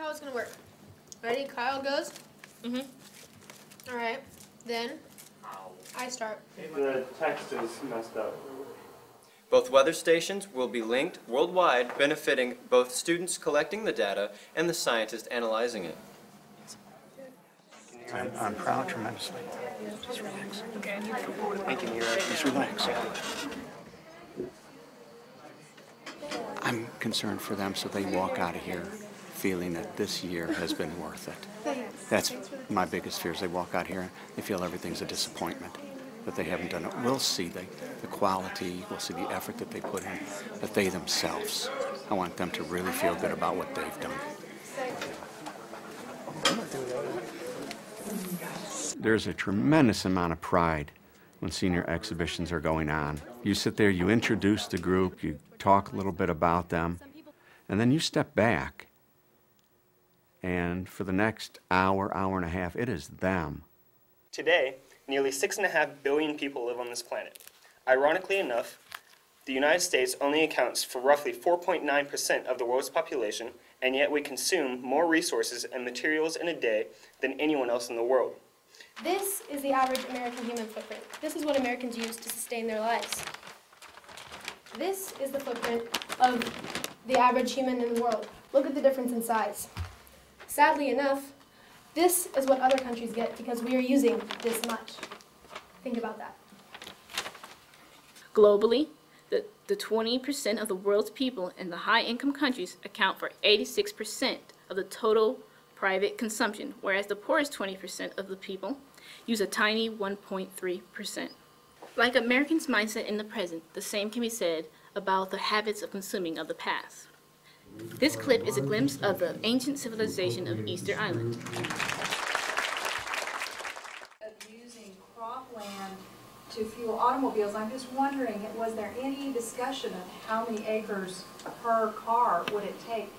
how it's gonna work. Ready? Kyle goes. All right. Then I start. The text is messed up. Both weather stations will be linked worldwide, benefiting both students collecting the data and the scientists analyzing it. I'm proud tremendously. Just relax. Thank you, Mira. Just relax. I'm concerned for them so they walk out of here feeling that this year has been worth it. That's my biggest fear, is they walk out here and they feel everything's a disappointment, that they haven't done it. We'll see the quality, we'll see the effort that they put in, but they themselves, I want them to really feel good about what they've done. There's a tremendous amount of pride when senior exhibitions are going on. You sit there, you introduce the group, you talk a little bit about them, and then you step back, and for the next hour, hour and a half, it is them. Today, nearly 6.5 billion people live on this planet. Ironically enough, the United States only accounts for roughly 4.9% of the world's population, and yet we consume more resources and materials in a day than anyone else in the world. This is the average American human footprint. This is what Americans use to sustain their lives. This is the footprint of the average human in the world. Look at the difference in size. Sadly enough, this is what other countries get because we are using this much. Think about that. Globally, the 20% of the world's people in the high-income countries account for 86% of the total private consumption, whereas the poorest 20% of the people use a tiny 1.3%. Like Americans' mindset in the present, the same can be said about the habits of consuming of the past. This clip is a glimpse of the ancient civilization of Easter Island. Of using cropland to fuel automobiles, I'm just wondering, was there any discussion of how many acres per car would it take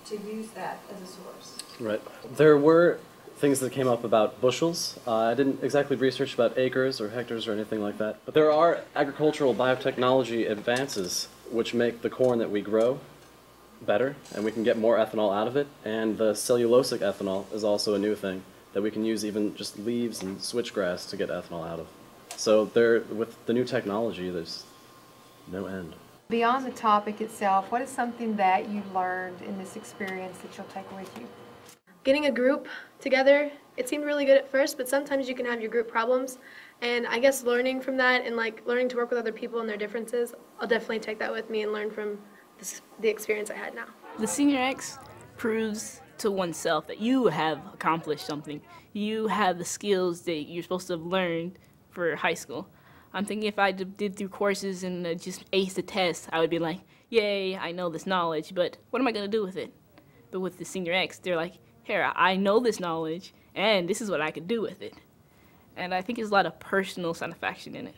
to use that as a source? Right. There were things that came up about bushels. I didn't exactly research about acres or hectares or anything like that. But there are agricultural biotechnology advances which make the corn that we grow better, and we can get more ethanol out of it. And the cellulosic ethanol is also a new thing that we can use even just leaves and switchgrass to get ethanol out of. So there, with the new technology, there's no end. Beyond the topic itself, what is something that you learned in this experience that you'll take with you? Getting a group together, it seemed really good at first, but sometimes you can have your group problems. And I guess learning from that and learning to work with other people and their differences, I'll definitely take that with me and learn from the experience I had now. The Senior X proves to oneself that you have accomplished something. You have the skills that you're supposed to have learned for high school. I'm thinking if I did through courses and just aced the test, I would be like, yay, I know this knowledge, but what am I going to do with it? But with the Senior X, they're like, here, I know this knowledge, and this is what I could do with it. And I think there's a lot of personal satisfaction in it.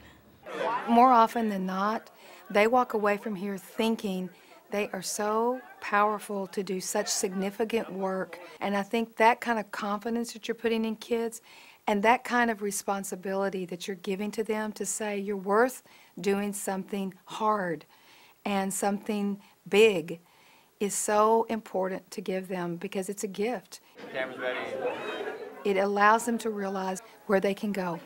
More often than not, they walk away from here thinking they are so powerful to do such significant work. And I think that kind of confidence that you're putting in kids and that kind of responsibility that you're giving to them to say you're worth doing something hard and something big is so important to give them because it's a gift. Camera's ready. It allows them to realize where they can go.